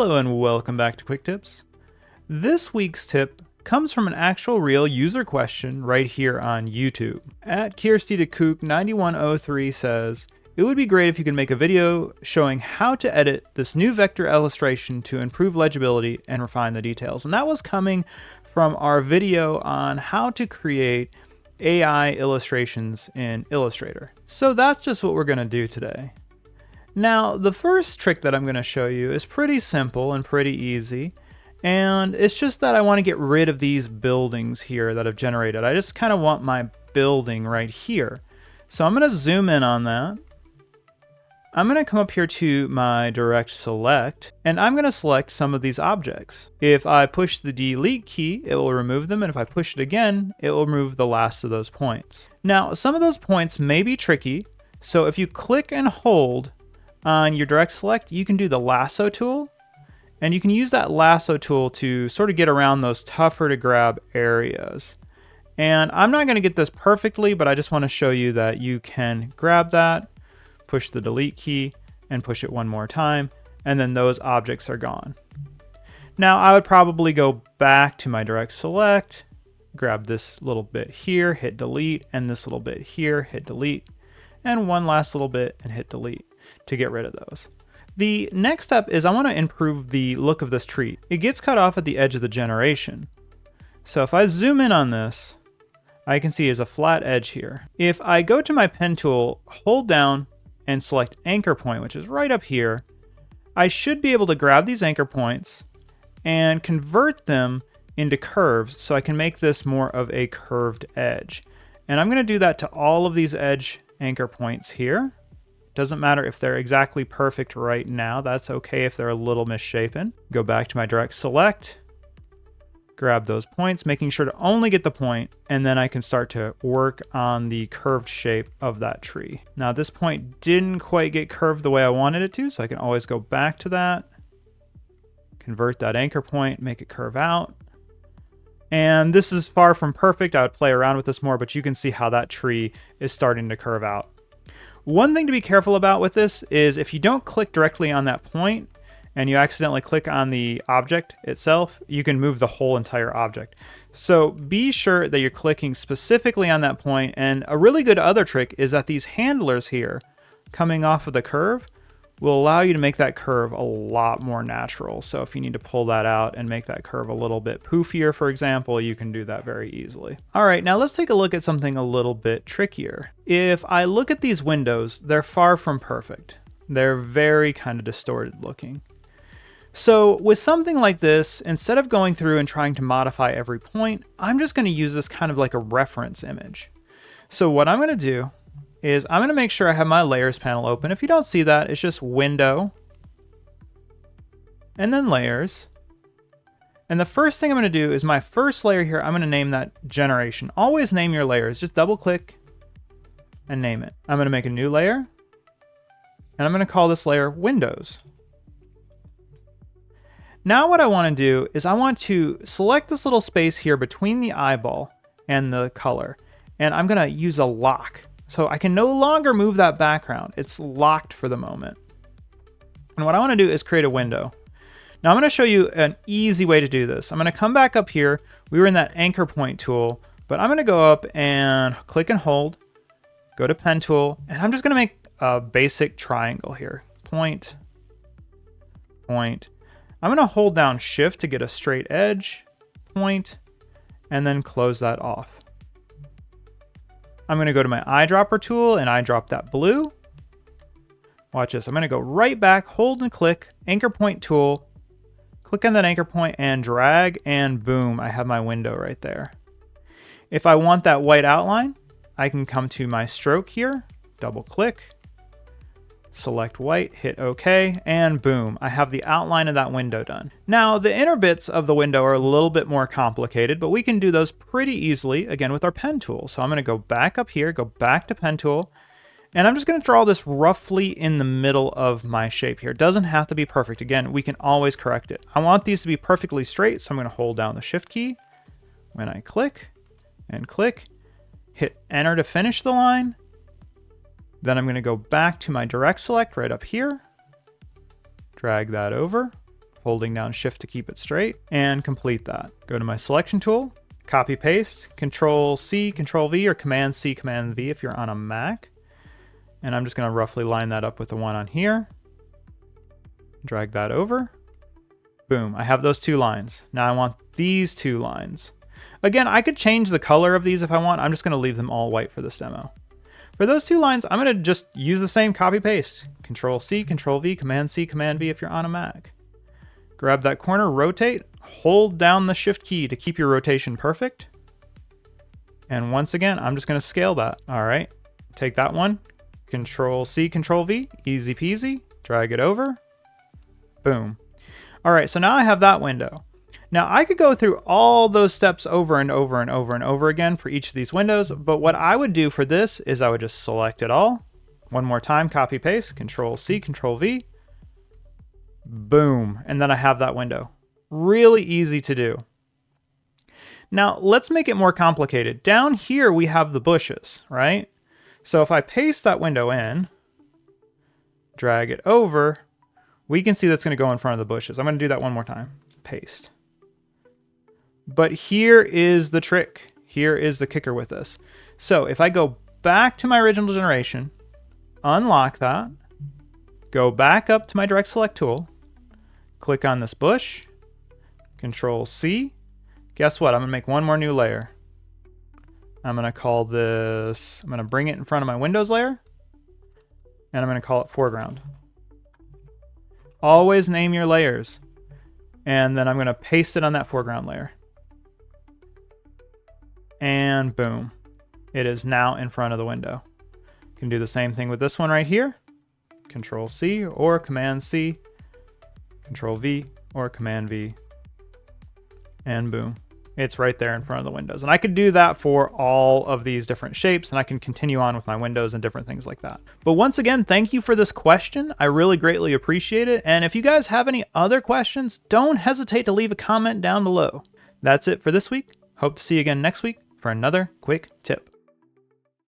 Hello and welcome back to Quick Tips. This week's tip comes from an actual real user question right here on YouTube. At KirstyDeCook9103 says, it would be great if you could make a video showing how to edit this new vector illustration to improve legibility and refine the details. And that was coming from our video on how to create AI illustrations in Illustrator. So that's just what we're going to do today. Now, the first trick that I'm going to show you is pretty simple and pretty easy, and it's just that I want to get rid of these buildings here that I've generated. I just kind of want my building right here. So I'm going to zoom in on that. I'm going to come up here to my direct select, and I'm going to select some of these objects. If I push the delete key, it will remove them, and if I push it again, it will remove the last of those points. Now, some of those points may be tricky, so if you click and hold on your direct select, you can do the lasso tool, and you can use that lasso tool to sort of get around those tougher to grab areas. And I'm not going to get this perfectly, but I just want to show you that you can grab that, push the delete key, and push it one more time, and then those objects are gone. Now I would probably go back to my direct select, grab this little bit here, hit delete, and this little bit here, hit delete, and one last little bit and hit delete to get rid of those. The next step is I want to improve the look of this tree. It gets cut off at the edge of the generation. So if I zoom in on this, I can see is a flat edge here. If I go to my pen tool, hold down and select anchor point, which is right up here, I should be able to grab these anchor points and convert them into curves so I can make this more of a curved edge. And I'm going to do that to all of these edge anchor points here. Doesn't matter if they're exactly perfect right now. That's okay if they're a little misshapen. Go back to my direct select, grab those points, making sure to only get the point, and then I can start to work on the curved shape of that tree. Now this point didn't quite get curved the way I wanted it to, so I can always go back to that, convert that anchor point, make it curve out. And this is far from perfect. I would play around with this more, but you can see how that tree is starting to curve out. One thing to be careful about with this is if you don't click directly on that point and you accidentally click on the object itself, you can move the whole entire object. So be sure that you're clicking specifically on that point. And a really good other trick is that these handlers here coming off of the curve will allow you to make that curve a lot more natural. So if you need to pull that out and make that curve a little bit poofier, for example, you can do that very easily. All right, now let's take a look at something a little bit trickier. If I look at these windows, they're far from perfect. They're very kind of distorted looking. So with something like this, instead of going through and trying to modify every point, I'm just going to use this kind of like a reference image. So what I'm going to do is I'm going to make sure I have my layers panel open. If you don't see that, it's just window and then layers. And the first thing I'm going to do is my first layer here, I'm going to name that generation. Always name your layers. Just double click and name it. I'm going to make a new layer and I'm going to call this layer windows. Now what I want to do is I want to select this little space here between the eyeball and the color. And I'm going to use a lock. So I can no longer move that background. It's locked for the moment. And what I want to do is create a window. Now I'm going to show you an easy way to do this. I'm going to come back up here. We were in that anchor point tool, but I'm going to go up and click and hold, go to pen tool, and I'm just going to make a basic triangle here. Point, point. I'm going to hold down shift to get a straight edge, point, and then close that off. I'm going to go to my eyedropper tool and eyedrop that blue. Watch this. I'm going to go right back, hold and click, anchor point tool, click on that anchor point and drag, and boom, I have my window right there. If I want that white outline, I can come to my stroke here, double click, select white, hit OK, and boom, I have the outline of that window done. Now, the inner bits of the window are a little bit more complicated, but we can do those pretty easily, again, with our pen tool. So I'm going to go back up here, go back to pen tool, and I'm just going to draw this roughly in the middle of my shape here. It doesn't have to be perfect. Again, we can always correct it. I want these to be perfectly straight, so I'm going to hold down the shift key. When I click and click, hit enter to finish the line. Then I'm going to go back to my direct select right up here, drag that over, holding down Shift to keep it straight, and complete that. Go to my selection tool, copy paste, Control C, Control V, or Command C, Command V if you're on a Mac. And I'm just gonna roughly line that up with the one on here. Drag that over. Boom, I have those two lines. Now I want these two lines. Again, I could change the color of these if I want. I'm just gonna leave them all white for this demo. For those two lines, I'm gonna just use the same copy paste. Control C, Control V, Command C, Command V if you're on a Mac. Grab that corner, rotate, hold down the Shift key to keep your rotation perfect. And once again, I'm just gonna scale that. All right, take that one, Control C, Control V, easy peasy, drag it over, boom. All right, so now I have that window. Now I could go through all those steps over and over and over and over again for each of these windows, but what I would do for this is I would just select it all. One more time, copy paste, Control C, Control V, boom, and then I have that window. Really easy to do. Now let's make it more complicated. Down here we have the bushes, right? So if I paste that window in, drag it over, we can see that's going to go in front of the bushes. I'm going to do that one more time. Paste. But here is the trick. Here is the kicker with this. So if I go back to my original generation, unlock that, go back up to my direct select tool, click on this bush, Control C. Guess what? I'm going to make one more new layer. I'm going to call this, I'm going to bring it in front of my Windows layer, and I'm going to call it foreground. Always name your layers. And then I'm going to paste it on that foreground layer. And boom. It is now in front of the window. You can do the same thing with this one right here. Control C or Command C. Control V or Command V. And boom. It's right there in front of the windows. And I could do that for all of these different shapes, and I can continue on with my windows and different things like that. But once again, thank you for this question. I really greatly appreciate it. And if you guys have any other questions, don't hesitate to leave a comment down below. That's it for this week. Hope to see you again next week for another quick tip.